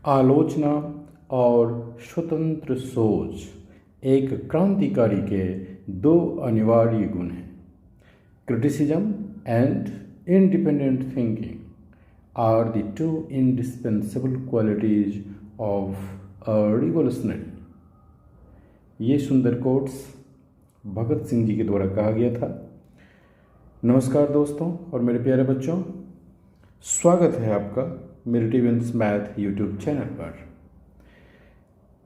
आलोचना और स्वतंत्र सोच एक क्रांतिकारी के दो अनिवार्य गुण हैं। Criticism and independent thinking are the two indispensable qualities of a revolutionary. ये सुंदर कोट्स भगत सिंह जी के द्वारा कहा गया था। नमस्कार दोस्तों और मेरे प्यारे बच्चों, स्वागत है आपका मेरिटिवेंस मैथ यूट्यूब चैनल पर।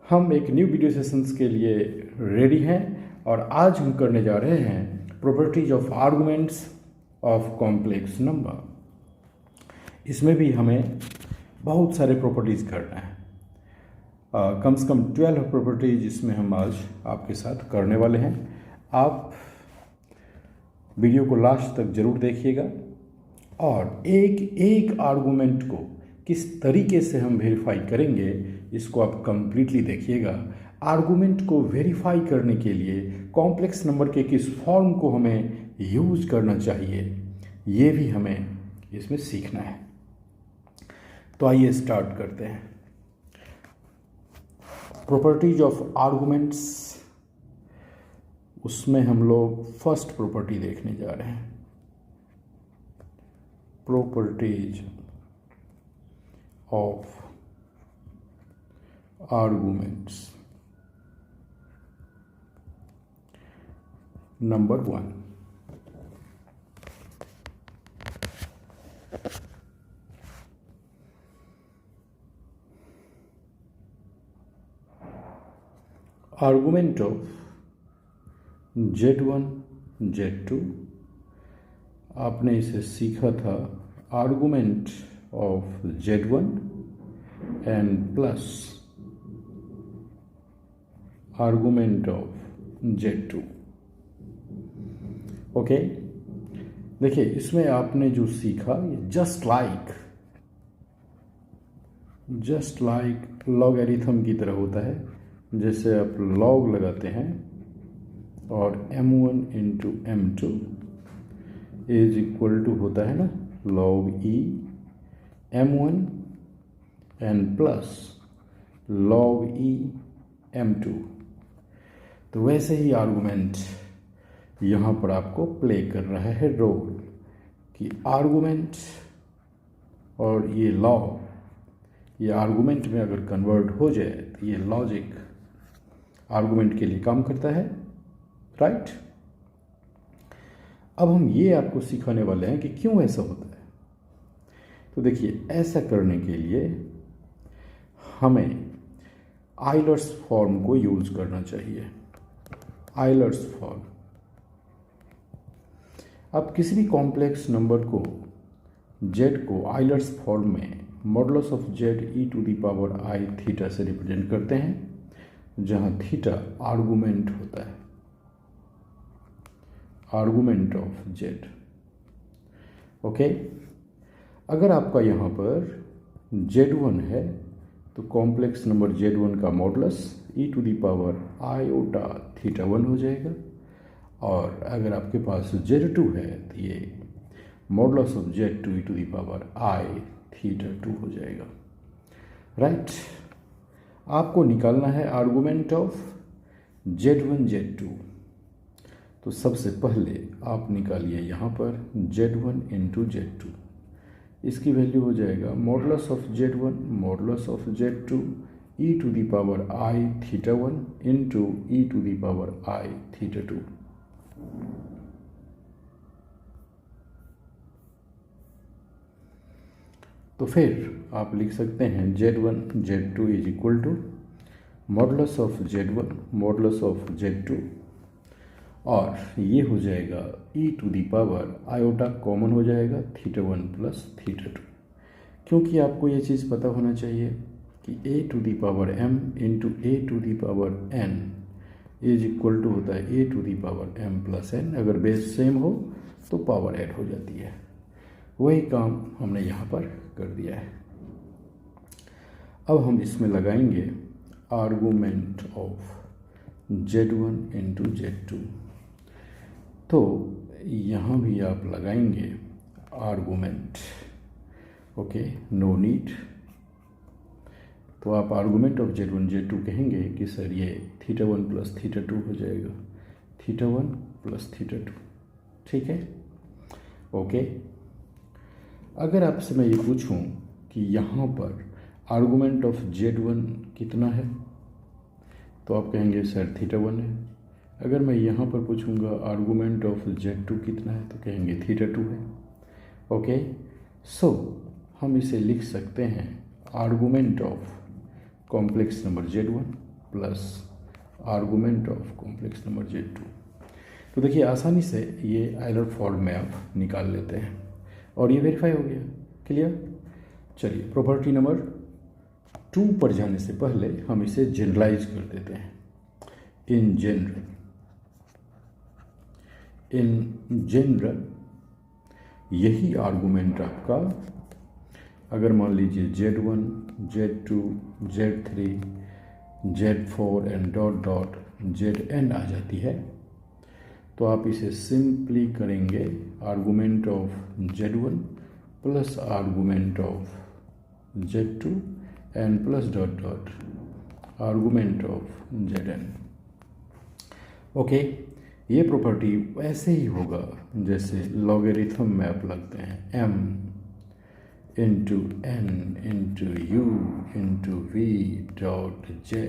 हम एक न्यू वीडियो सेशंस के लिए रेडी हैं और आज हम करने जा रहे हैं properties of arguments of complex number. इसमें भी हमें बहुत सारे प्रॉपर्टीज करना है, कम से कम 12 प्रॉपर्टीज इसमें हम आज आपके साथ करने वाले हैं। आप वीडियो को लास्ट तक जरूर देखिएगा और एक एक आर्गुमेंट को किस तरीके से हम वेरीफाई करेंगे इसको आप कंप्लीटली देखिएगा। आर्गुमेंट को वेरीफाई करने के लिए कॉम्प्लेक्स नंबर के किस फॉर्म को हमें यूज करना चाहिए ये भी हमें इसमें सीखना है। तो आइए स्टार्ट करते हैं। प्रॉपर्टीज ऑफ आर्गुमेंट्स, उसमें हम लोग फर्स्ट प्रॉपर्टी देखने जा रहे हैं। Properties of arguments number 1। Argument of Z1 Z2, आपने इसे सीखा था argument of Z1 and plus argument of Z2। Okay, देखिए इसमें आपने जो सीखा ये जस्ट लाइक लॉगरिथम की तरह होता है। जैसे आप लॉग लगाते हैं और m1 into m2 is equal to होता है ना log e m1 and plus log e m2। तो वैसे ही आर्गुमेंट यहाँ पर आपको प्ले कर रहा है रोल कि आर्गुमेंट और ये लॉग ये आर्गुमेंट में अगर कन्वर्ट हो जाए तो ये लॉजिक आर्गुमेंट के लिए काम करता है, राइट। अब हम ये आपको सिखाने वाले हैं कि क्यों ऐसा होता है। तो देखिए, ऐसा करने के लिए हमें आइलर्स फॉर्म को यूज करना चाहिए। आइलर्स फॉर्म, आप किसी भी कॉम्प्लेक्स नंबर को z को आइलर्स फॉर्म में modulus of z e to the power i theta से रिप्रेजेंट करते हैं, जहां थीटा आर्गुमेंट होता है, आर्गुमेंट ऑफ z। ओके, अगर आपका यहाँ पर z1 है तो कॉम्प्लेक्स नंबर z1 का modulus e to the power iota theta 1 हो जाएगा, और अगर आपके पास z2 है तो ये modulus of z2 e to the power i theta 2 हो जाएगा, राइट। आपको निकालना है आर्गुमेंट ऑफ z1 z2। तो सबसे पहले आप निकालिए यहाँ पर z1 इंटू z2। इसकी वैल्यू हो जाएगा modulus of z1 modulus of z2 e to the power i theta 1 into e to the power i theta 2। तो फिर आप लिख सकते हैं z1 z2 is equal to modulus of z1 modulus of z2, और ये हो जाएगा e to the power iota common हो जाएगा थीटा 1 प्लस थीटा 2। क्योंकि आपको ये चीज़ पता होना चाहिए कि a to the power m into a to the power n is equal to होता है a to the power m plus n। अगर बेस सेम हो तो पावर ऐड हो जाती है। वही काम हमने यहाँ पर कर दिया है। अब हम इसमें लगाएंगे argument of z1 into z2। तो यहाँ भी आप लगाएंगे आर्गुमेंट, ओके, नो नीड। तो आप आर्गूमेंट ऑफ Z1 Z2 कहेंगे कि सर ये θ1 प्लस θ2 हो जाएगा, θ1 प्लस θ2, ठीक है। ओके, अगर आपसे मैं ये पूछूं कि यहाँ पर आर्गूमेंट ऑफ Z1 कितना है, तो आप कहेंगे सर θ1 है। अगर मैं यहाँ पर पूछूंगा आर्गूमेंट ऑफ Z2 कितना है, तो कहेंगे θ2 है। ओके, सो हम इसे लिख सकते हैं argument of complex number Z1 plus argument of complex number Z2। तो देखिए आसानी से ये आइलर फॉर्म में आप निकाल लेते हैं और ये वेरीफाई हो गया। क्लियर? चलिए प्रॉपर्टी नंबर 2 पर जाने से पहले हम इसे जनरलाइज कर देते हैं। इन जनरल यही आर्गूमेंट आपका, अगर मान लीजिए Z1, Z2, Z3, Z4 and dot dot Zn आ जाती है, तो आप इसे सिंपली करेंगे argument of Z1 plus argument of Z2 and plus dot dot argument of Zn। Okay, ये प्रॉपर्टी वैसे ही होगा जैसे लॉगरिथम में आप लगते हैं m into n into u into v dot z,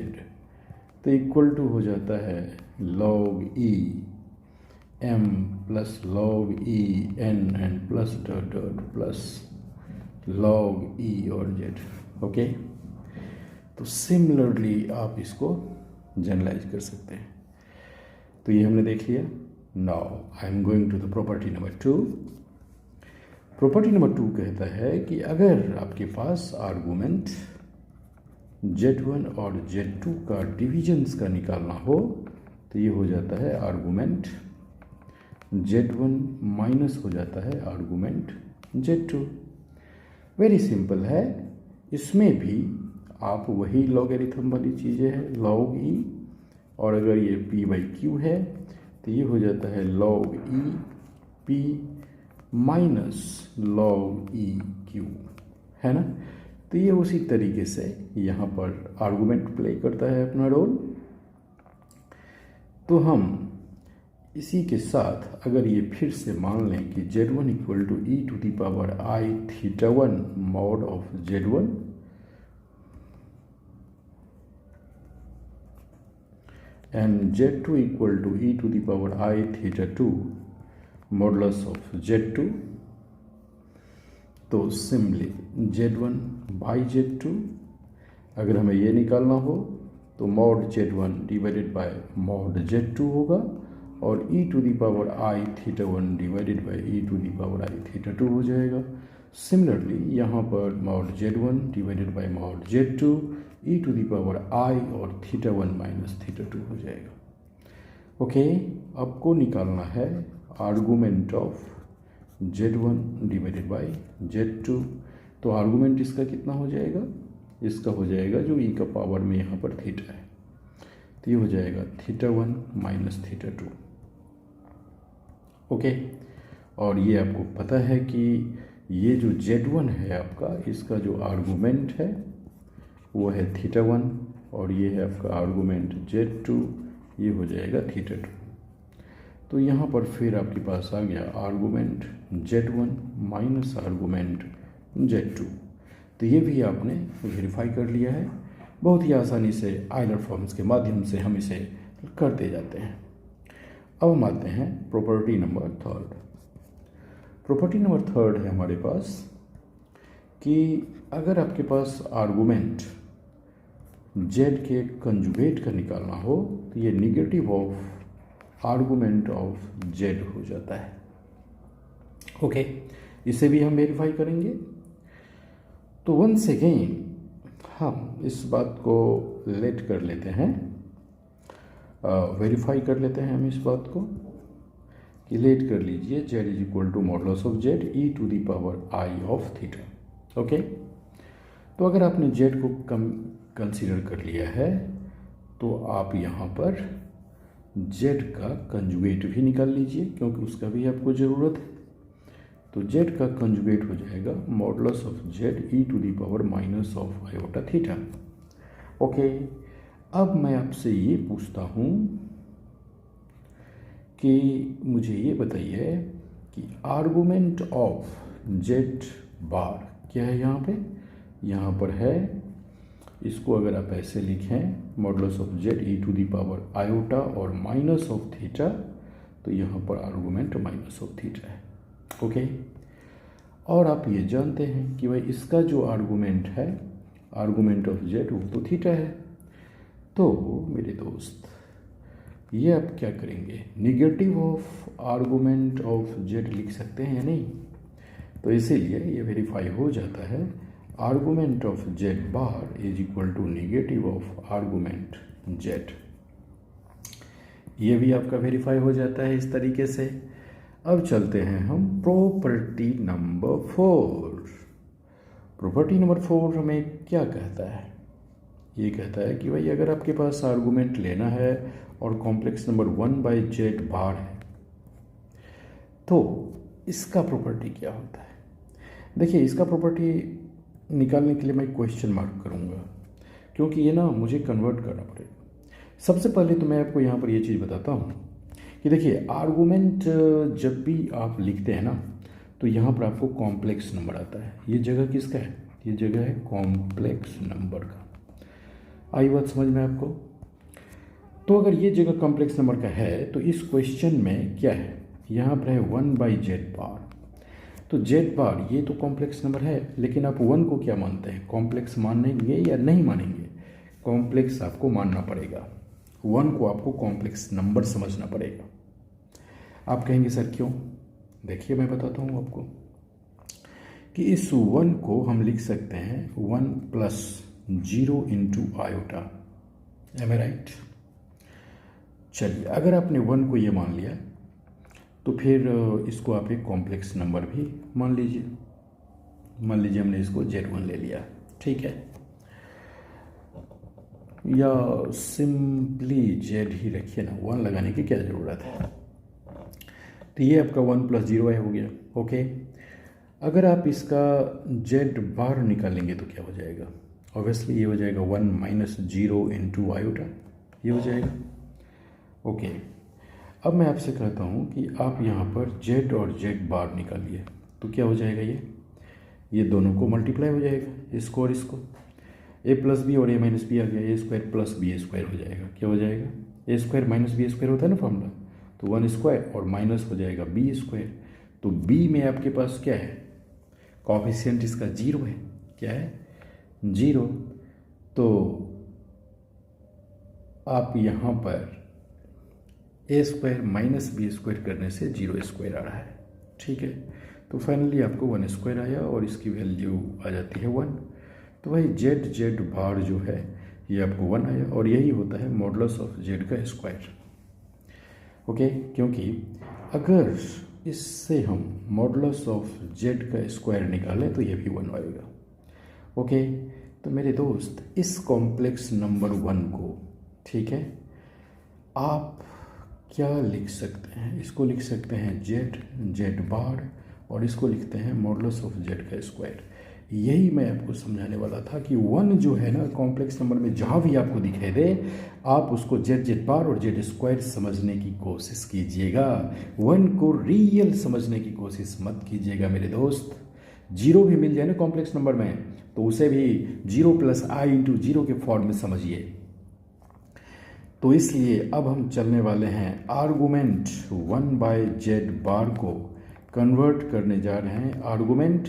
तो इक्वल टू हो जाता है log e m plus log e n and plus dot dot plus log e और z। ओके, तो सिमिलरली आप इसको जनरलाइज कर सकते हैं। तो ये हमने देख लिया। Now I am going to the property number 2। Property number 2 कहता है कि अगर आपके पास आर्गूमेंट Z1 और Z2 का डिविजन्स का निकालना हो, तो ये हो जाता है आर्गूमेंट Z1 माइनस हो जाता है आर्गूमेंट Z2। वेरी सिंपल है, इसमें भी आप वही लॉगरिथम वाली चीज़ें हैं, log e, और अगर ये p/q है तो ये हो जाता है log e p minus log e q, है ना। तो ये उसी तरीके से यहाँ पर आर्गूमेंट प्ले करता है अपना रोल। तो हम इसी के साथ अगर ये फिर से मान लें कि Z1 equal to e to the power i θ1 mod of Z1 and Z2 equal to e to the power I θ2 modulus of Z2, तो सिंपली Z1 बाई Z2, अगर हमें ये निकालना हो तो mod Z1 divided by mod Z2 होगा और e to the power I θ1 divided by e to the power I θ2 हो जाएगा। सिमिलरली यहाँ पर mod Z1 divided by mod Z2 e to the power I और θ1 माइनस θ2 हो जाएगा। Okay, आपको निकालना है argument of Z1 divided bye Z2। तो आर्गूमेंट इसका कितना हो जाएगा? इसका हो जाएगा जो e का पावर में यहाँ पर थीटा है, तो ये हो जाएगा θ1 माइनस θ2। ओके, और ये आपको पता है कि ये जो Z1 है आपका, इसका जो आर्गूमेंट है वो है θ1 और ये है आपका आर्गूमेंट Z2, ये हो जाएगा θ2। तो यहाँ पर फिर आपके पास आ गया argument Z1 minus argument Z2। तो ये भी आपने वेरीफाई कर लिया है। बहुत ही आसानी से आइलर फॉर्म्स के माध्यम से हम इसे करते जाते हैं। अब हम आते हैं प्रॉपर्टी नंबर 3। प्रॉपर्टी नंबर 3 है हमारे पास कि अगर आपके पास आर्गूमेंट Z के कंजुगेट का निकालना हो तो ये negative of argument of Z हो जाता है। ओके, इसे भी हम वेरीफाई करेंगे। तो वंस अगेन हम इस बात को लेट कर लेते हैं, वेरीफाई कर लेते हैं हम इस बात को कि लेट कर लीजिए Z is equal to modulus of Z e to the power I of theta. Okay, तो अगर आपने Z को कंसीडर कर लिया है तो आप यहाँ पर Z का कंजुगेट भी निकाल लीजिए क्योंकि उसका भी आपको ज़रूरत है। तो Z का कंजुगेट हो जाएगा modulus of Z e to the power minus of iota theta. Okay, अब मैं आपसे ये पूछता हूँ कि मुझे ये बताइए कि आर्गुमेंट ऑफ जेड बार क्या है यहाँ पर है। इसको अगर आप ऐसे लिखें modulus of Z E to the power iota और माइनस ऑफ थीटा, तो यहाँ पर आर्गुमेंट माइनस ऑफ थीटा है। ओके, और आप ये जानते हैं कि भाई इसका जो आर्गुमेंट है, आर्गुमेंट ऑफ जेड, वो तो थीटा है। तो मेरे दोस्त ये आप क्या करेंगे, negative of argument of Z लिख सकते हैं या नहीं। तो इसीलिए ये वेरीफाई हो जाता है, argument of Z bar is equal to negative of argument Z. ये भी आपका वेरीफाई हो जाता है इस तरीके से। अब चलते हैं हम प्रॉपर्टी नंबर 4। प्रॉपर्टी नंबर 4 हमें क्या कहता है, ये कहता है कि भाई अगर आपके पास आर्गुमेंट लेना है और कॉम्प्लेक्स नंबर 1/z बार है, तो इसका प्रॉपर्टी क्या होता है। देखिए, इसका प्रॉपर्टी निकालने के लिए मैं क्वेश्चन मार्क करूँगा, क्योंकि ये ना मुझे कन्वर्ट करना पड़ेगा। सबसे पहले तो मैं आपको यहाँ पर ये चीज़ बताता हूँ कि देखिए, आर्गुमेंट जब भी आप लिखते हैं ना, तो यहाँ पर आपको कॉम्प्लेक्स नंबर आता है। ये जगह किसका है, ये जगह है कॉम्प्लेक्स नंबर का। आई बात समझ में आपको। तो अगर ये जगह कॉम्प्लेक्स नंबर का है, तो इस क्वेश्चन में क्या है, यहाँ पर है 1/z बार। तो z बार ये तो कॉम्प्लेक्स नंबर है, लेकिन आप 1 को क्या मानते हैं, कॉम्प्लेक्स मानेंगे या नहीं मानेंगे। कॉम्प्लेक्स आपको मानना पड़ेगा, 1 को आपको कॉम्प्लेक्स नंबर समझना पड़ेगा। आप कहेंगे सर क्यों, देखिए मैं बताता हूँ आपको कि इस 1 को हम लिख सकते हैं 1 + 0 × आयोटा। एम आई राइट। चलिए, अगर आपने 1 को ये मान लिया, तो फिर इसको आप एक कॉम्प्लेक्स नंबर भी मान लीजिए। मान लीजिए हमने इसको z1 ले लिया, ठीक है, या सिंपली z ही रखिए ना, 1 लगाने की क्या ज़रूरत है। तो ये आपका 1 + 0 हो गया। ओके, अगर आप इसका z बार निकालेंगे तो क्या हो जाएगा, ऑब्वियसली ये हो जाएगा 1 - 0 × आयोटा, ये हो जाएगा। ओके, अब मैं आपसे कहता हूँ कि आप यहाँ पर z और z बार निकालिए, तो क्या हो जाएगा, ये दोनों को मल्टीप्लाई हो जाएगा, इसको और इसको, a + b और a - b आ गया, a² + b² हो जाएगा। क्या हो जाएगा, a² - b² होता है ना फॉर्मूला, तो 1² और माइनस हो जाएगा b²। तो b में आपके पास क्या है, कॉफिशिएंट इसका 0 है। क्या है, 0। तो आप यहाँ पर a² - b² करने से 0² आ रहा है, ठीक है। तो फाइनली आपको 1² आया और इसकी वैल्यू आ जाती है 1। तो भाई z बार जो है ये आपको 1 आया, और यही होता है मॉडुलस ऑफ z का स्क्वायर। ओके, क्योंकि अगर इससे हम मॉडुलस ऑफ z का स्क्वायर निकालें तो ये भी 1 आएगा। ओके, तो मेरे दोस्त इस कॉम्प्लेक्स नंबर 1 को, ठीक है, आप क्या लिख सकते हैं, इसको लिख सकते हैं z बार, और इसको लिखते हैं मॉडुलस ऑफ z का स्क्वायर। यही मैं आपको समझाने वाला था कि 1 जो है ना कॉम्प्लेक्स नंबर में जहाँ भी आपको दिखाई दे, आप उसको z बार और z² समझने की कोशिश कीजिएगा। 1 को रियल समझने की कोशिश मत कीजिएगा मेरे दोस्त। 0 भी मिल जाए ना कॉम्प्लेक्स नंबर में, तो उसे भी 0 + i × 0 के फॉर्म में समझिए। तो इसलिए अब हम चलने वाले हैं आर्गुमेंट 1/z बार को कन्वर्ट करने जा रहे हैं आर्गुमेंट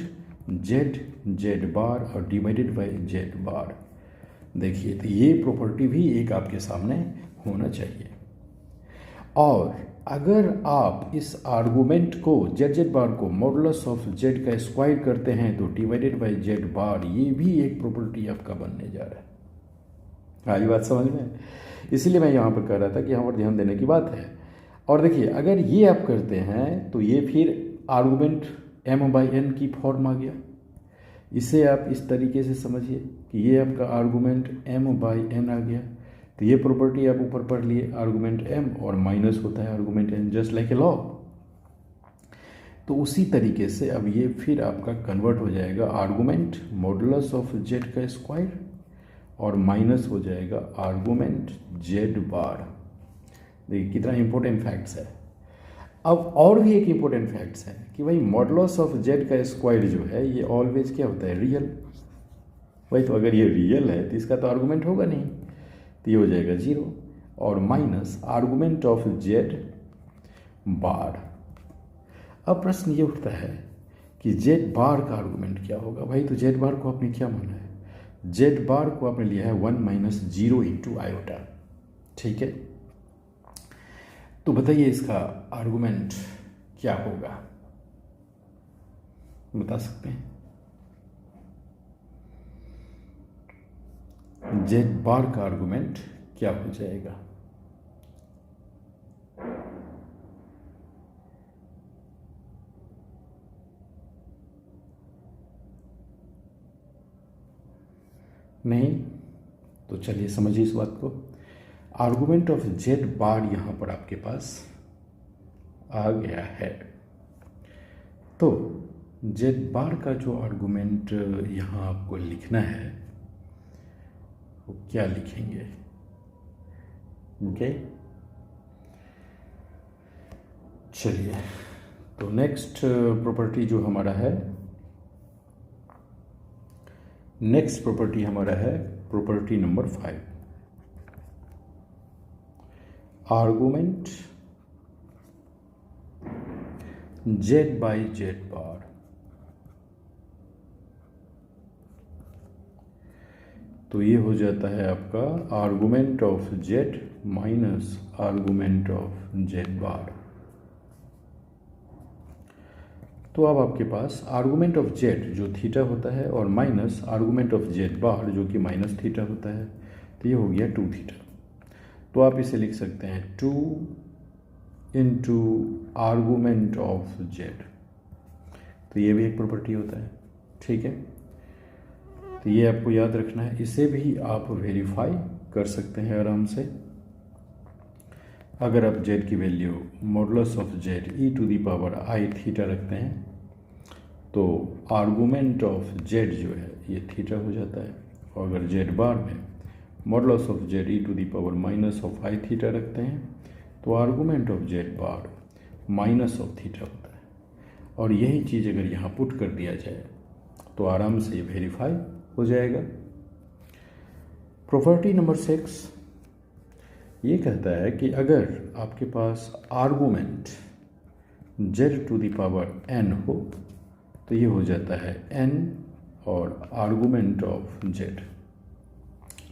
z बार और डिवाइडेड बाय z बार। देखिए, तो ये प्रॉपर्टी भी एक आपके सामने होना चाहिए। और अगर आप इस आर्गुमेंट को z बार को मॉडुलस ऑफ z का स्क्वायर करते हैं, तो डिवाइडेड बाय z बार, ये भी एक प्रॉपर्टी आपका बनने जा रहा है। आई बात समझ में। इसलिए मैं यहाँ पर कह रहा था कि यहाँ पर ध्यान देने की बात है। और देखिए, अगर ये आप करते हैं तो ये फिर आर्गुमेंट m/n की फॉर्म आ गया। इसे आप इस तरीके से समझिए कि ये आपका आर्गुमेंट m/n आ गया। तो ये प्रॉपर्टी आप ऊपर पढ़ लिए, आर्गुमेंट m और माइनस होता है argument n, just like a log. तो उसी तरीके से अब ये फिर आपका कन्वर्ट हो जाएगा आर्गुमेंट मॉडुलस ऑफ z का स्क्वायर और माइनस हो जाएगा आर्गूमेंट जेड बार। देखिए कितना इंपॉर्टेंट फैक्ट्स है। अब और भी एक इंपॉर्टेंट फैक्ट्स है कि भाई मॉडुलस ऑफ जेड का स्क्वायर जो है ये ऑलवेज क्या होता है, रियल। भाई तो अगर ये रियल है तो इसका तो आर्गूमेंट होगा नहीं, तो ये हो जाएगा 0 और माइनस आर्गूमेंट ऑफ जेड बार। अब प्रश्न ये उठता है कि जेड बार का आर्गूमेंट क्या होगा। भाई तो जेड बार को आपने क्या माना है, जेड बार को आपने लिया है 1 माइनस 0 इंटू आयोटा, ठीक है। तो बताइए इसका आर्गूमेंट क्या होगा, बता सकते हैं। जेड बार का आर्गूमेंट क्या हो जाएगा। नहीं तो चलिए समझिए इस बात को। आर्गूमेंट ऑफ जेड बार यहां पर आपके पास आ गया है। तो जेड बार का जो आर्गूमेंट यहां आपको लिखना है वो क्या लिखेंगे, ओके। चलिए तो नेक्स्ट प्रॉपर्टी जो हमारा है, नेक्स्ट प्रॉपर्टी हमारा है property number 5, argument z by z bar. तो ये हो जाता है आपका argument of z minus argument of Z bar. तो अब आपके पास आर्गूमेंट ऑफ जेड जो थीटा होता है और minus argument of Z bar जो कि माइनस थीटा होता है, तो ये हो गया 2 थीटा। तो आप इसे लिख सकते हैं 2 इंटू आर्गूमेंट ऑफ जेड। तो ये भी एक प्रॉपर्टी होता है, ठीक है। तो ये आपको याद रखना है, इसे भी आप वेरीफाई कर सकते हैं आराम से। अगर आप जेड की value modulus of Z E to the power i theta रखते हैं तो आर्गूमेंट ऑफ जेड जो है ये थीटा हो जाता है। और अगर जेड बार में modulus of Z E to the power minus of i theta रखते हैं तो argument of Z bar minus of theta होता है। और यही चीज़ अगर यहाँ पुट कर दिया जाए तो आराम से ये वेरीफाई हो जाएगा। प्रॉपर्टी नंबर 6 ये कहता है कि अगर आपके पास argument z to the power n हो तो ये हो जाता है n और आर्गूमेंट ऑफ जेड।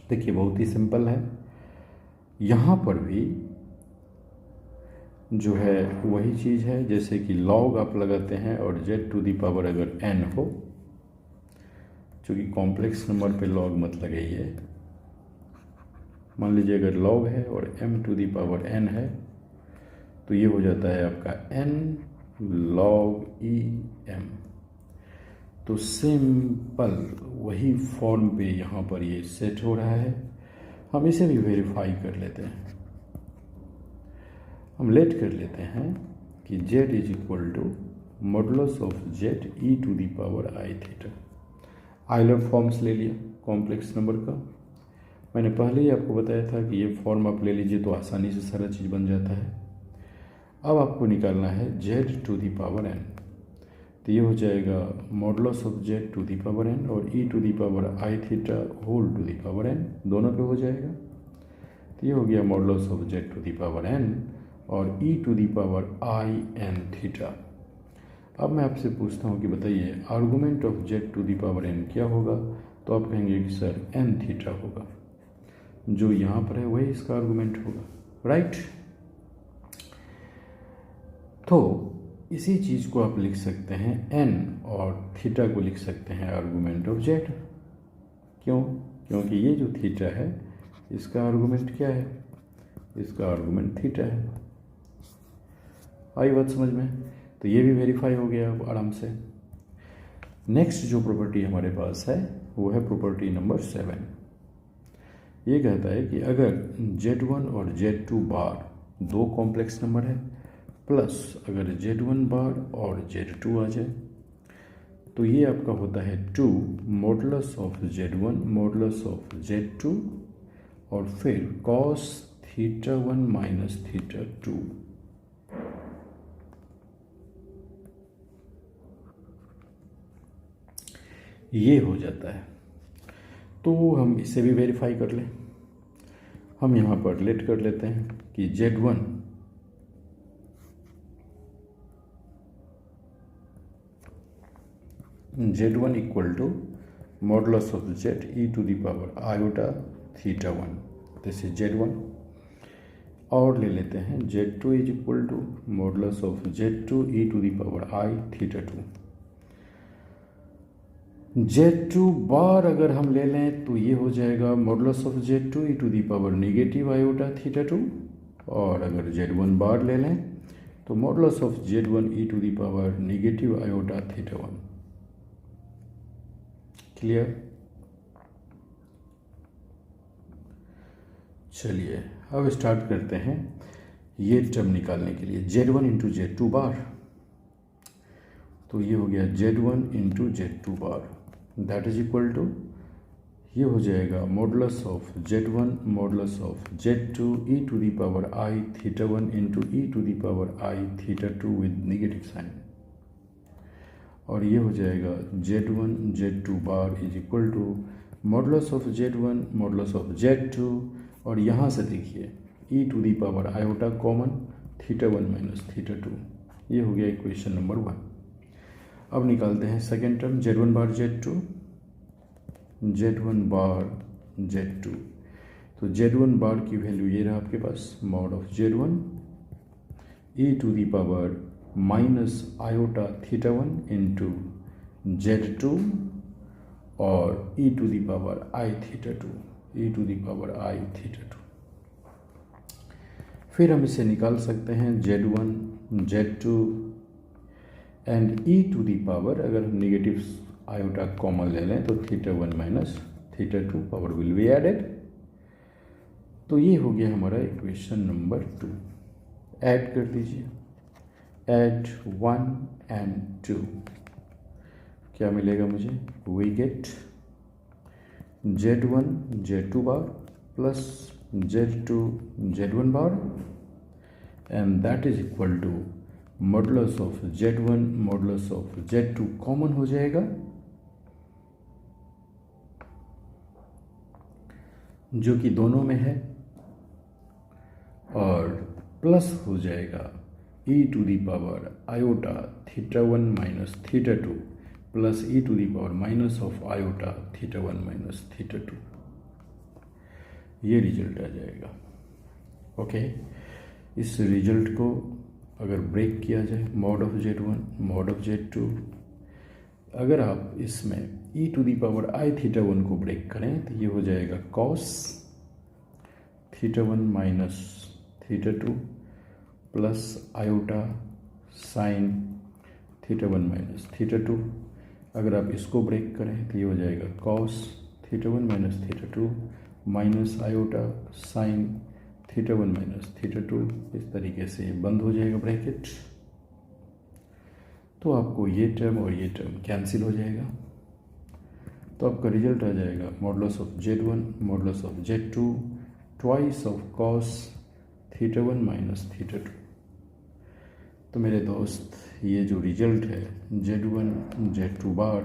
देखिए बहुत ही सिंपल है, यहाँ पर भी जो है वही चीज़ है जैसे कि लॉग आप लगाते हैं और जेड टू दी पावर अगर n हो, चूँकि कॉम्प्लेक्स नंबर पे लॉग मत लगाइए। मान लीजिए अगर लॉग है और m to the power n है तो ये हो जाता है आपका n log e m। तो सिंपल वही फॉर्म पे यहाँ पर ये सेट हो रहा है। हम इसे भी वेरीफाई कर लेते हैं। हम लेट कर लेते हैं कि z is equal to modulus of z e to the power i theta. Euler forms ले लिया कॉम्प्लेक्स नंबर का। मैंने पहले ही आपको बताया था कि ये फॉर्म आप ले लीजिए तो आसानी से सारा चीज़ बन जाता है। अब आपको निकालना है z to the power n। तो ये हो जाएगा modulus of z to the power n और e to the power i theta whole to the power n, दोनों पे हो जाएगा। तो ये हो गया modulus of z to the power n और e to the power i n theta. अब मैं आपसे पूछता हूँ कि बताइए argument of z to the power n क्या होगा। तो आप कहेंगे कि सर n थीटा होगा, जो यहाँ पर है वही इसका आर्गूमेंट होगा, राइट। तो इसी चीज़ को आप लिख सकते हैं n और थीटा को लिख सकते हैं आर्गूमेंट ऑफ z। क्यों? क्योंकि ये जो थीटा है इसका आर्गूमेंट क्या है, इसका आर्गूमेंट थीटा है। आई बात समझ में? तो ये भी वेरीफाई हो गया अब आराम से। नेक्स्ट जो प्रॉपर्टी हमारे पास है वो है प्रॉपर्टी नंबर 7। ये कहता है कि अगर z1 और z2 बार दो कॉम्प्लेक्स नंबर है प्लस अगर z1 बार और z2 आ जाए तो ये आपका होता है 2 modulus of Z1 modulus of Z2 और फिर cos θ1 माइनस θ2। ये हो जाता है। तो हम इसे भी वेरीफाई कर लें। हम यहाँ पर लेट कर लेते हैं कि Z1 equal to modulus of Z e to the power iota θ1, this is Z1। और ले लेते हैं Z2 is equal to modulus of Z2 e to the power I θ2। Z2 bar अगर हम ले लें तो ये हो जाएगा modulus of Z2 e to the power negative iota θ2, और अगर Z1 बार ले लें तो modulus of Z1 e to the power negative iota θ1। Clear? चलिए अब स्टार्ट करते हैं ये टर्म निकालने के लिए। Z1 इंटू Z2 बार, तो ये हो गया Z1 into Z2 bar, that is equal to ये हो जाएगा modulus of Z1 modulus of Z2 e to the power I θ1 into e to the power I θ2 with negative sign, और ये हो जाएगा Z1 Z2 bar is equal to modulus of Z1 modulus of Z2, और यहाँ से देखिए e to the power iota common θ1 minus θ2। ये हो गया इक्वेशन नंबर 1। अब निकालते हैं सेकेंड टर्म Z1 बार Z2 बार Z2। तो Z1 बार की वैल्यू ये रहा आपके पास, mod of Z1 e to the power minus iota θ1 into Z2 और e to the power I θ2, e to the power I θ2। फिर हम इसे निकाल सकते हैं Z1 Z2 and e to the power, अगर हम नेगेटिव आयोटा कॉमन ले लें तो θ1 minus θ2 power will be added. तो ये हो गया हमारा इक्वेशन नंबर 2। ऐड कर दीजिए, ऐड 1 एंड 2, क्या मिलेगा मुझे? We get Z1 Z2 bar plus Z2 Z1 bar and that is equal to modulus of Z1 modulus of Z2 common हो जाएगा, जो कि दोनों में है, और प्लस हो जाएगा e to the power iota θ1 minus θ2 plus e to the power minus of iota θ1 minus θ2। ये रिजल्ट आ जाएगा। ओके, इस रिजल्ट को अगर ब्रेक किया जाए mod of Z1 mod of Z2, अगर आप इसमें e to the power I θ1 को ब्रेक करें तो ये हो जाएगा cos θ1 minus θ2 plus iota sine θ1 minus θ2। अगर आप इसको ब्रेक करें तो ये हो जाएगा cos θ1 minus θ2 minus iota sine θ1 minus θ2। इस तरीके से बंद हो जाएगा ब्रैकेट, तो आपको ये टर्म और ये टर्म कैंसिल हो जाएगा। तो आपका रिजल्ट आ जाएगा modulus of Z1 modulus of Z2 twice of cos θ1 minus θ2। तो मेरे दोस्त, ये जो रिजल्ट है Z1 Z2 bar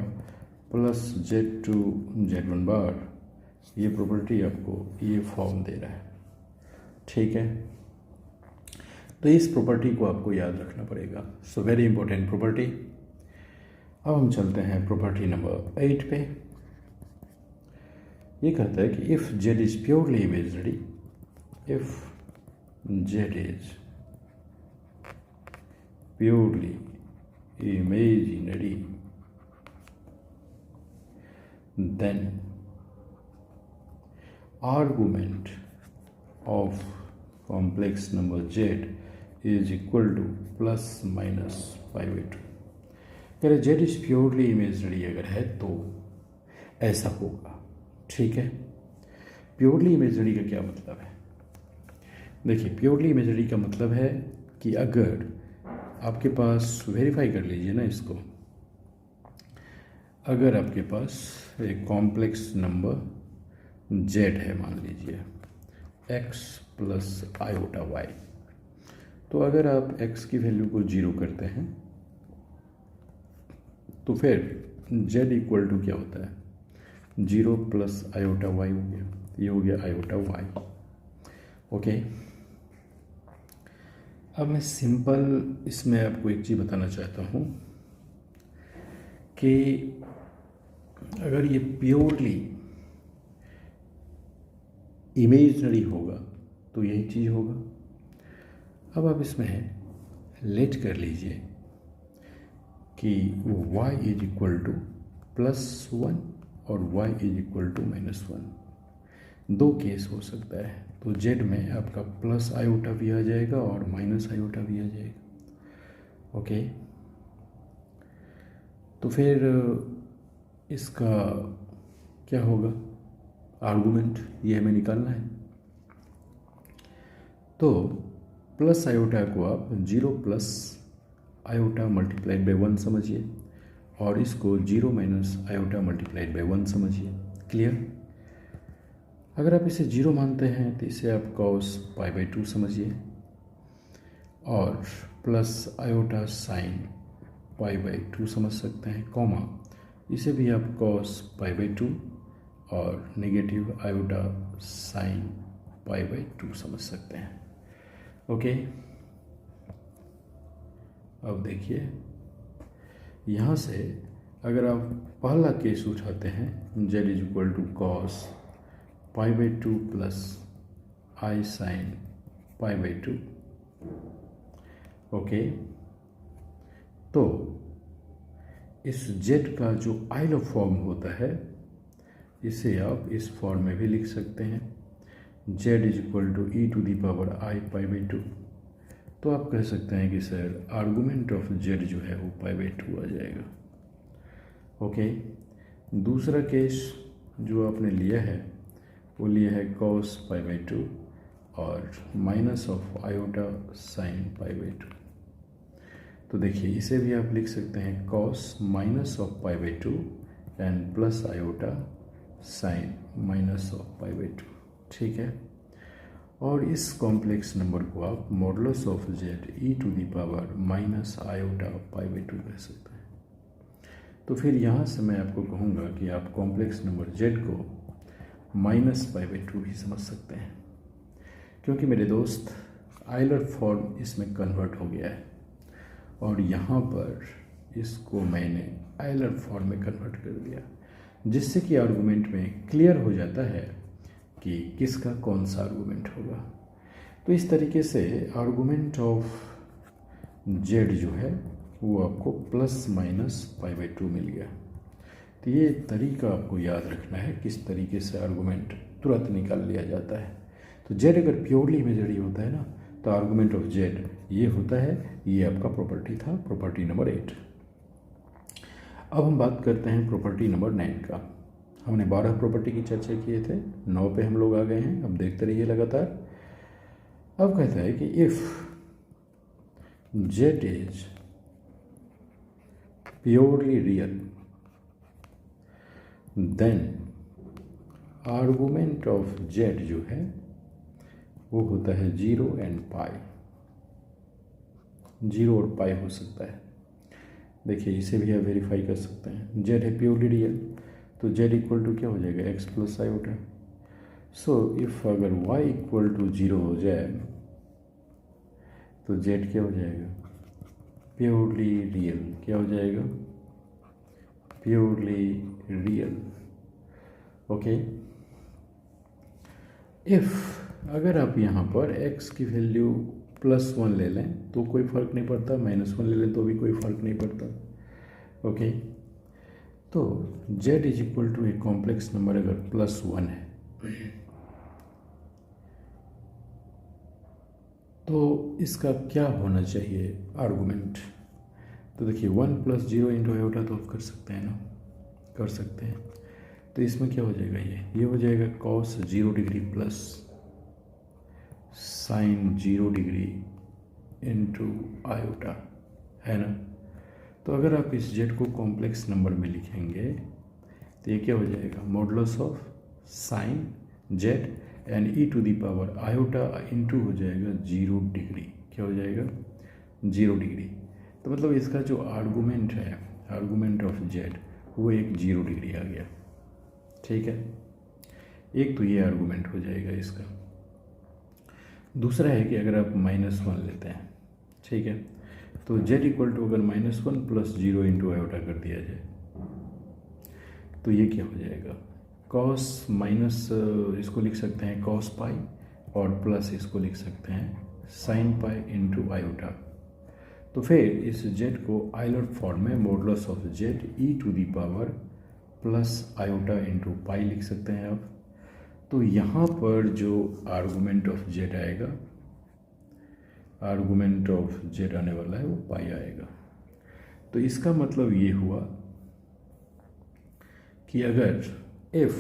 plus Z2 Z1 बार, ये प्रॉपर्टी आपको ये फॉर्म दे रहा है, ठीक है? तो इस प्रॉपर्टी को आपको याद रखना पड़ेगा। So very important property. अब हम चलते हैं प्रॉपर्टी नंबर 8 पे। ये कहता है कि if Z is purely imaginary, if Z is purely imaginary, then argument of complex number Z is equal to plus minus pi by 2। अगर Z इज प्योरली इमेजिनरी अगर है तो ऐसा होगा, ठीक है? प्योरली इमेजिनरी का क्या मतलब है? देखिए, प्योरली इमेजिनरी का मतलब है कि अगर आपके पास, वेरीफाई कर लीजिए ना इसको, अगर आपके पास एक कॉम्प्लेक्स नंबर z है, मान लीजिए x प्लस आयोटा y, तो अगर आप x की वैल्यू को 0 करते हैं तो फिर z इक्वल टू क्या होता है, 0 प्लस आयोटा y हो गया, ये हो गया आयोटा y। ओके, अब मैं सिंपल इसमें आपको एक चीज़ बताना चाहता हूँ कि अगर ये प्योरली इमेजनरी होगा तो यही चीज़ होगा। अब आप इसमें लेट कर लीजिए कि y इज इक्वल टू +1 और y इज इक्वल टू -1, दो केस हो सकता है। तो z में आपका प्लस आयोटा भी आ जाएगा और माइनस आयोटा भी आ जाएगा। ओके, तो फिर इसका क्या होगा, आर्गुमेंट ये हमें निकालना है। तो प्लस आयोटा को आप 0 प्लस आयोटा मल्टीप्लाइड बाई 1 समझिए और इसको 0 माइनस आयोटा मल्टीप्लाइड बाई 1 समझिए। क्लियर? अगर आप इसे 0 मानते हैं तो इसे आप कॉस पाई बाई 2 समझिए और plus iota sine pi by 2 समझ सकते हैं, कॉमा इसे भी आप कॉस पाई बाई 2 और negative iota sine pi by 2 समझ सकते हैं। ओके, अब देखिए यहाँ से अगर आप पहला केस उठाते हैं z is equal to cos pi by 2 plus i sine pi by 2। Okay, तो इस z का जो आइलर फॉर्म होता है इसे आप इस फॉर्म में भी लिख सकते हैं, z is equal to e to the power i pi by 2। तो आप कह सकते हैं कि सर आर्गूमेंट ऑफ z जो है वो पाई बाई 2 आ जाएगा। ओके, दूसरा केस जो आपने लिया है वो लिया है कॉस पाई बाई 2 और minus of iota sine pi by 2। तो देखिए इसे भी आप लिख सकते हैं cos minus of pi by 2 and plus iota sine minus of pi by 2। ठीक है, और इस कॉम्प्लेक्स नंबर को आप modulus of z e to the power minus iota pi by 2 कह सकते हैं। तो फिर यहाँ से मैं आपको कहूँगा कि आप कॉम्प्लेक्स नंबर z को माइनस पाई बाई 2 भी समझ सकते हैं, क्योंकि मेरे दोस्त आइलर फॉर्म इसमें कन्वर्ट हो गया है और यहाँ पर इसको मैंने आइलर फॉर्म में कन्वर्ट कर दिया, जिससे कि आर्गूमेंट में क्लियर हो जाता है कि किसका कौन सा आर्गूमेंट होगा। तो इस तरीके से आर्गूमेंट ऑफ z जो है वो आपको प्लस माइनस पाई बाई 2 मिल गया। तो ये तरीका आपको याद रखना है किस तरीके से आर्गूमेंट तुरंत निकाल लिया जाता है। तो z अगर प्योरली इमेजरी होता है ना तो आर्गूमेंट ऑफ z ये होता है, ये आपका प्रॉपर्टी था, प्रॉपर्टी नंबर 8। अब हम बात करते हैं प्रॉपर्टी नंबर 9 का। हमने 12 प्रॉपर्टी की चर्चा किए थे, 9 पे हम लोग आ गए हैं, अब देखते रहिए लगातार। अब कहता है कि if z is purely real then argument of z जो है वो होता है 0 एंड पाई। 0 और पाई हो सकता है। देखिए इसे भी आप वेरीफाई कर सकते हैं, z है प्योरली रियल तो z इक्वल टू क्या हो जाएगा, x plus iota. So if अगर y इक्वल टू 0 हो जाए तो z क्या हो जाएगा, प्योरली रियल। क्या हो जाएगा, प्योरली रियल। ओके, इफ अगर आप यहाँ पर x की वैल्यू +1 ले लें तो कोई फ़र्क नहीं पड़ता, -1 ले लें तो भी कोई फ़र्क नहीं पड़ता। ओके, तो z इज इक्वल टू एक कॉम्प्लेक्स नंबर अगर +1 है तो इसका क्या होना चाहिए आर्गूमेंट। तो देखिए 1 + 0 इंटू आयोटा तो आप कर सकते हैं ना, कर सकते हैं। तो इसमें क्या हो जाएगा, ये हो जाएगा cos 0 degree plus sign 0 degree into iota, है ना। तो अगर आप इस जेड को कॉम्प्लेक्स नंबर में लिखेंगे तो ये क्या हो जाएगा, modulus of sine z and e to the power iota into हो जाएगा 0 डिग्री। क्या हो जाएगा, 0 डिग्री। तो मतलब इसका जो आर्गूमेंट है, आर्गूमेंट ऑफ जेड, वो एक 0 डिग्री आ गया। ठीक है, एक तो ये आर्गूमेंट हो जाएगा इसका। दूसरा है कि अगर आप -1 लेते हैं, ठीक है, तो जेड इक्वल टू अगर -1 + 0 इंटू आयोटा कर दिया जाए तो ये क्या हो जाएगा, कॉस माइनस, इसको लिख सकते हैं कॉस पाई, और प्लस इसको लिख सकते हैं साइन पाई इंटू आयोटा। तो फिर इस जेड को आइलर फॉर्म में modulus of Z E to the power plus iota into pi लिख सकते हैं आप। तो यहाँ पर जो आर्गूमेंट ऑफ जेड आएगा, आर्गूमेंट ऑफ जेड आने वाला है वो पाई आएगा। तो इसका मतलब ये हुआ कि अगर if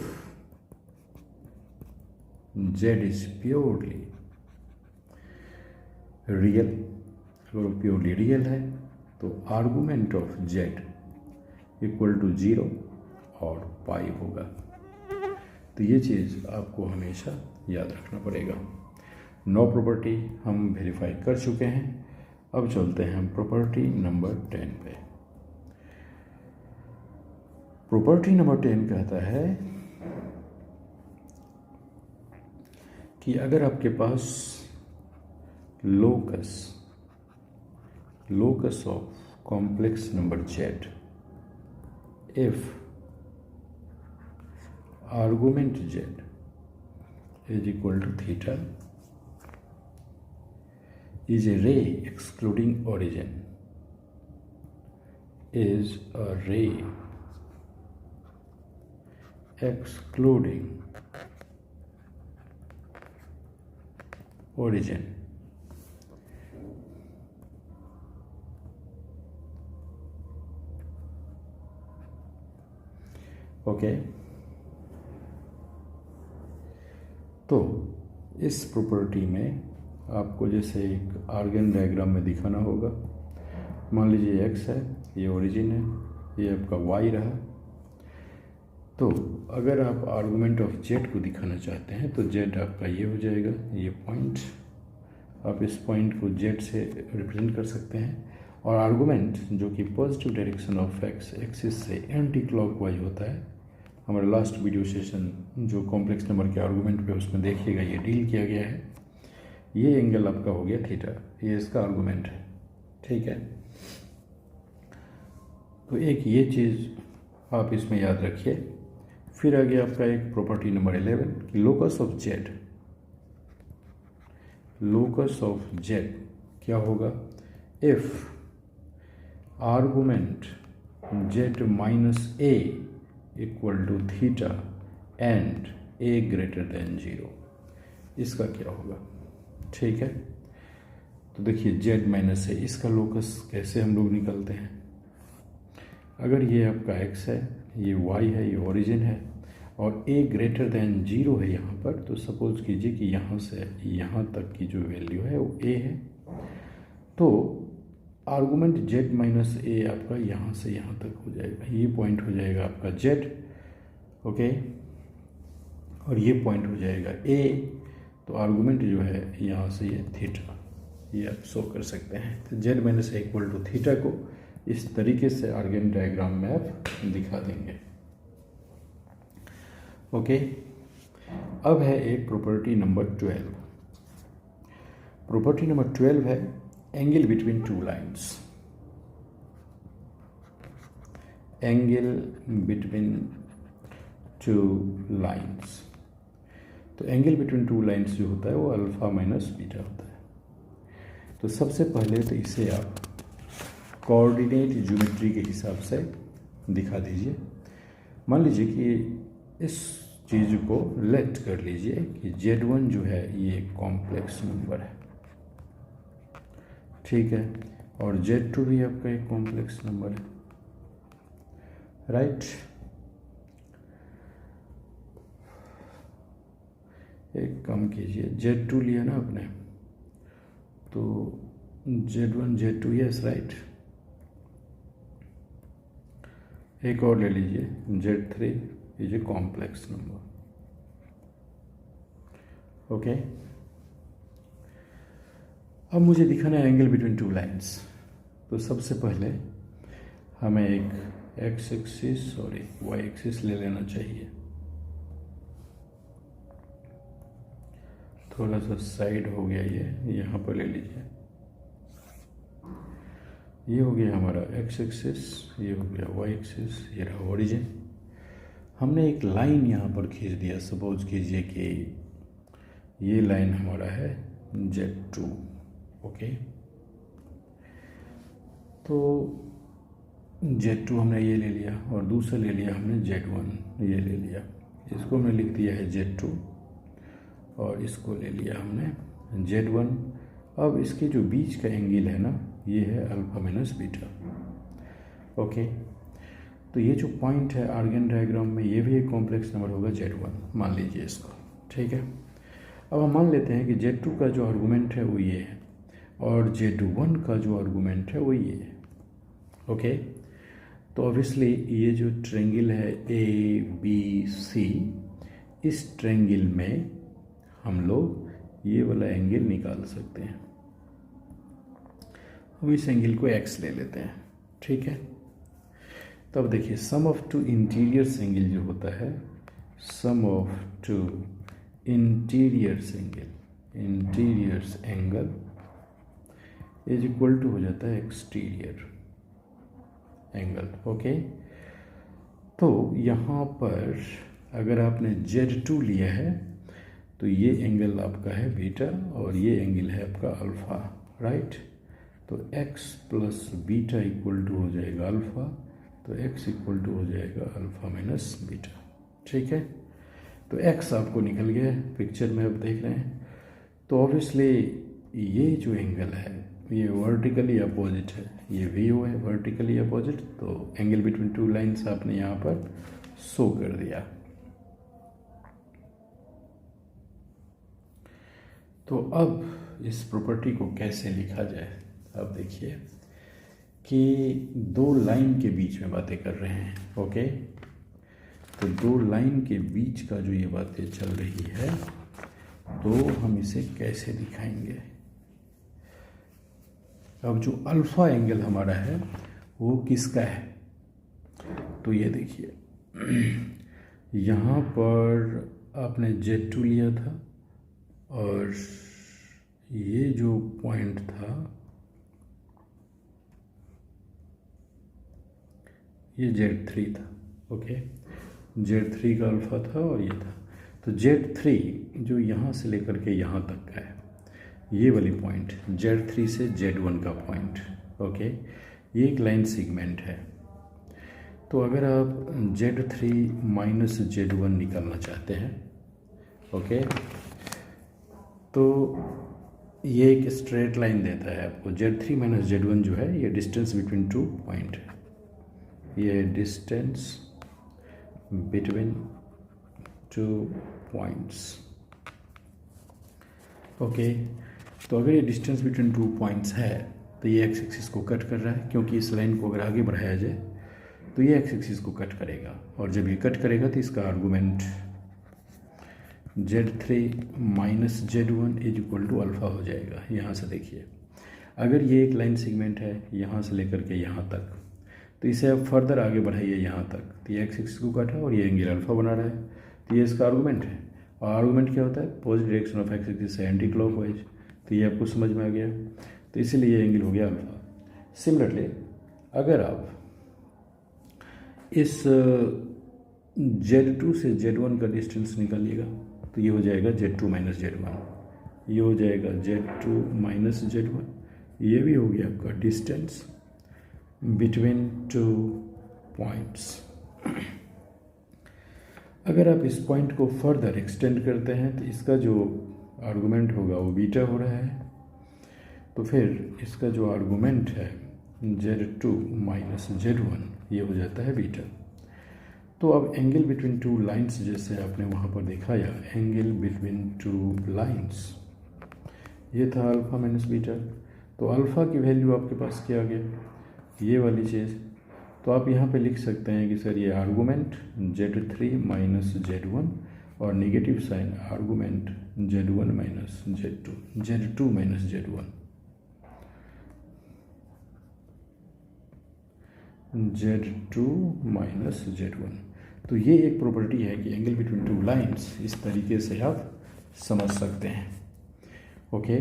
z is purely real, अगर प्योरली रियल है तो argument of z equal to 0 और पाई होगा। तो ये चीज़ आपको हमेशा याद रखना पड़ेगा। 9 प्रॉपर्टी हम वेरीफाई कर चुके हैं। अब चलते हैं हम प्रॉपर्टी नंबर 10 पे। प्रॉपर्टी नंबर 10 कहता है कि अगर आपके पास locus of complex number z if argument z is equal to theta is a ray excluding origin, is a ray excluding origin, okay. तो इस प्रॉपर्टी में आपको जैसे एक आर्गन डायग्राम में दिखाना होगा। मान लीजिए x है, ये ओरिजिन है, ये आपका y रहा। तो अगर आप आर्गूमेंट ऑफ z को दिखाना चाहते हैं तो z आपका ये हो जाएगा, ये पॉइंट। आप इस पॉइंट को z से रिप्रेजेंट कर सकते हैं। और आर्गूमेंट जो कि positive direction of x axis से एंटी क्लॉकवाइज होता है, हमारा लास्ट वीडियो सेशन जो कॉम्प्लेक्स नंबर के आर्गूमेंट पे उसमें देखिएगा, ये डील किया गया है। ये एंगल आपका हो गया थीटा, ये इसका आर्गूमेंट है। ठीक है, तो एक ये चीज़ आप इसमें याद रखिए। फिर आ गया आपका एक प्रॉपर्टी नंबर 11 कि locus of z, locus of z क्या होगा, if argument z minus a equal to theta and a greater than 0, इसका क्या होगा। ठीक है, तो देखिए जेड माइनस ए, इसका लोकस कैसे हम लोग निकालते हैं। अगर ये आपका x है, ये y है, ये ओरिजिन है और a ग्रेटर देन 0 है यहाँ पर, तो सपोज कीजिए कि यहाँ से यहाँ तक की जो वैल्यू है वो a है। तो आर्गूमेंट z माइनस ए आपका यहाँ से यहाँ तक हो जाएगा, ये पॉइंट हो जाएगा आपका z, ओके, और ये पॉइंट हो जाएगा a। तो आर्गूमेंट जो है यहाँ से ये थीटा, ये आप शो कर सकते हैं। तो z minus a equal to theta को इस तरीके से आर्गन डायग्राम में आप दिखा देंगे। ओके, अब है एक प्रॉपर्टी नंबर 12। प्रॉपर्टी नंबर 12 है angle between two lines, angle between two lines. तो एंगल बिटवीन टू लाइन्स जो होता है वो अल्फा माइनस बीटा होता है। तो सबसे पहले तो इसे आप कोऑर्डिनेट ज्योमेट्री के हिसाब से दिखा दीजिए। मान लीजिए कि इस चीज़ को लेट कर लीजिए कि z1 जो है ये कॉम्प्लेक्स नंबर है, ठीक है, और z2 भी आपका एक कॉम्प्लेक्स नंबर है, राइट। एक काम कीजिए, z2 लिया ना आपने, तो z1 z2, यस राइट। एक और ले लीजिए Z3 is a complex number. Okay, अब मुझे दिखाना है एंगल बिटवीन टू लाइंस। तो सबसे पहले हमें एक एक्स एक्सिस और एक वाई एक्सिस ले लेना चाहिए। थोड़ा सा साइड हो गया, ये यहाँ पर ले लीजिए। ये हो गया हमारा एक्स एक्सिस, ये हो गया वाई एक्सिस, ये रहा ओरिजिन। हमने एक लाइन यहाँ पर खींच दिया। सपोज कीजिए कि ये लाइन हमारा है Z2। ओके, तो Z2 हमने ये ले लिया और दूसरा ले लिया हमने Z1, ये ले लिया। इसको हमने लिख दिया है Z2 और इसको ले लिया हमने Z1। अब इसके जो बीच का एंगल है ना, ये है अल्फा माइनस बीटा। ओके, तो ये जो पॉइंट है आर्गन डायग्राम में, ये भी एक कॉम्प्लेक्स नंबर होगा Z1, मान लीजिए इसको। ठीक है, अब हम मान लेते हैं कि Z2 का जो आर्गूमेंट है वो ये है और Z1 का जो आर्गूमेंट है वो ये है। ओके, तो ऑब्वियसली ये जो ट्रायंगल है ABC, इस ट्रायंगल में हम लोग ये वाला एंगल निकाल सकते हैं। हम इस एंगल को x ले लेते हैं। ठीक है, तो अब देखिए sum of two interiors angle जो होता है, sum of two interiors angle is equal to हो जाता है एक्सटीरियर एंगल। ओके, तो यहाँ पर अगर आपने Z2 लिया है तो ये एंगल आपका है बीटा और ये एंगल है आपका अल्फा, राइट। तो x plus beta equal to हो जाएगा अल्फा, तो x इक्वल टू हो जाएगा अल्फा माइनस बीटा। ठीक है, तो x आपको निकल गया पिक्चर में, अब देख रहे हैं। तो ऑब्वियसली ये जो एंगल है ये वर्टिकली अपोजिट है, ये VO है वर्टिकली अपोजिट। तो एंगल बिटवीन टू लाइंस आपने यहाँ पर शो कर दिया। तो अब इस प्रॉपर्टी को कैसे लिखा जाए, अब देखिए कि दो लाइन के बीच में बातें कर रहे हैं। ओके, तो दो लाइन के बीच का जो ये बातें चल रही है, तो हम इसे कैसे दिखाएंगे। अब जो अल्फा एंगल हमारा है वो किसका है, तो ये देखिए यहाँ पर आपने Z2 लिया था और ये जो पॉइंट था ये Z3 था। ओके, Z3 का अल्फा था और ये था। तो Z3 जो यहाँ से लेकर के यहाँ तक का है, ये वाली पॉइंट Z3 से Z1 का पॉइंट। ओके, ये एक लाइन सेगमेंट है। तो अगर आप Z3 माइनस Z1 निकालना चाहते हैं, ओके, तो ये एक स्ट्रेट लाइन देता है आपको। Z3 माइनस Z1 जो है ये डिस्टेंस बिटवीन टू पॉइंट है, ये distance between two points. Okay, तो अगर ये डिस्टेंस बिटवीन टू पॉइंट्स है तो ये एक्स एक्सिस को कट कर रहा है, क्योंकि इस लाइन को अगर आगे बढ़ाया जाए तो ये एक्स एक्सिस को कट करेगा, और जब ये कट करेगा तो इसका argument Z3 minus Z1 is equal to alpha हो जाएगा। यहाँ से देखिए, अगर ये एक लाइन सेगमेंट है यहाँ से लेकर के यहाँ तक, तो इसे अब फर्दर आगे बढ़ाइए यहाँ तक, तो ये एक्स एक्सिस को काटा और ये एंगल अल्फा बना रहा है। तो ये इसका आर्गूमेंट है, और आर्गूमेंट क्या होता है, positive direction of x axis से एंटी क्लॉकवाइज। तो ये आपको समझ में आ गया, तो इसीलिए ये एंगल हो गया अल्फा। सिमिलरली अगर आप इस Z2 से Z1 का डिस्टेंस निकालिएगा तो ये हो जाएगा Z2 माइनस Z1, ये हो जाएगा Z2 माइनस Z1, ये भी हो गया आपका डिस्टेंस बिटवीन टू पॉइंट्स। अगर आप इस पॉइंट को फर्दर एक्सटेंड करते हैं तो इसका जो आर्गूमेंट होगा वो बीटा हो रहा है, तो फिर इसका जो आर्गूमेंट है Z2 माइनस Z1 ये हो जाता है बीटा। तो अब एंगल बिटवीन टू लाइंस जैसे आपने वहाँ पर दिखाया, एंगल बिटवीन टू लाइंस ये था अल्फ़ा माइनस बीटा। तो अल्फ़ा की वैल्यू आपके पास क्या आ गया, ये वाली चीज़, तो आप यहाँ पे लिख सकते हैं कि सर ये आर्गूमेंट Z3 माइनस Z1 और negative sign argument Z1 minus Z2, Z2 minus Z1, Z2 minus Z1। तो ये एक प्रॉपर्टी है कि एंगल बिटवीन टू लाइंस इस तरीके से आप समझ सकते हैं। ओके,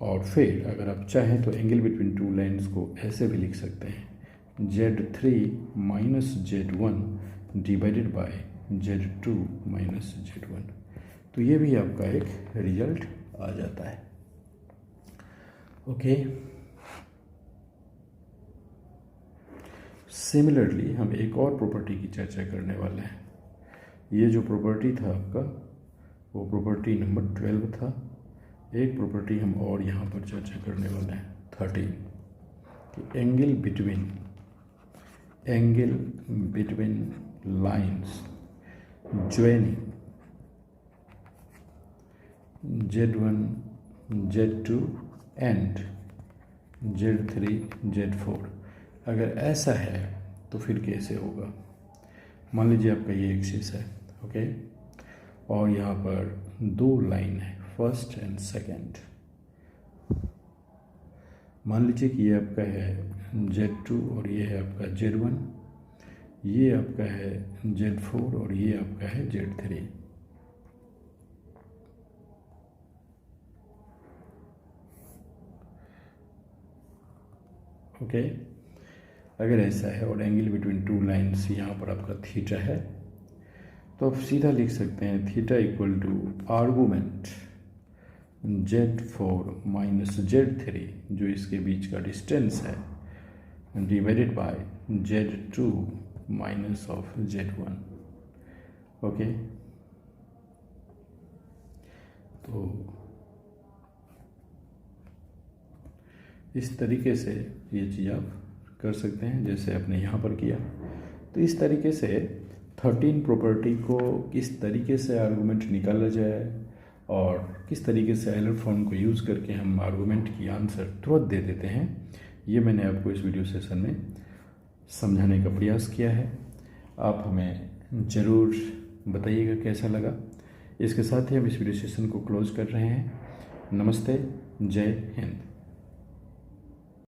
और फिर अगर आप चाहें तो एंगल बिटवीन टू लाइंस को ऐसे भी लिख सकते हैं, Z3 minus Z1 divided bye Z2 minus Z1। तो ये भी आपका एक रिजल्ट आ जाता है। ओके, सिमिलरली हम एक और प्रॉपर्टी की चर्चा करने वाले हैं। ये जो प्रॉपर्टी था आपका वो प्रॉपर्टी नंबर 12 था। एक प्रॉपर्टी हम और यहाँ पर चर्चा करने वाले हैं 13, कि angle between lines joining Z1 Z2 and Z3 Z4 अगर ऐसा है तो फिर कैसे होगा। मान लीजिए आपका ये एक्सिस है, ओके, और यहाँ पर दो लाइन है, फर्स्ट एंड सेकंड। मान लीजिए कि ये आपका है Z2 और ये है आपका Z1, ये आपका है Z4 और ये आपका है Z3। ओके, अगर ऐसा है और एंगल बिटवीन टू लाइन्स यहाँ पर आपका थीटा है, तो आप सीधा लिख सकते हैं theta equal to argument Z4 minus Z3 जो इसके बीच का डिस्टेंस है divided by Z2 minus of Z1। Okay, तो इस तरीके से ये चीज़ आप कर सकते हैं जैसे आपने यहाँ पर किया। तो इस तरीके से 13 प्रॉपर्टी को किस तरीके से आर्गूमेंट निकाला जाए और किस तरीके से एलर फॉर्म को यूज़ करके हम आर्गूमेंट की आंसर तुरंत दे देते हैं, ये मैंने आपको इस वीडियो सेशन में समझाने का प्रयास किया है। आप हमें ज़रूर बताइएगा कैसा लगा। इसके साथ ही हम इस वीडियो सेशन को क्लोज कर रहे हैं। नमस्ते, जय हिंद।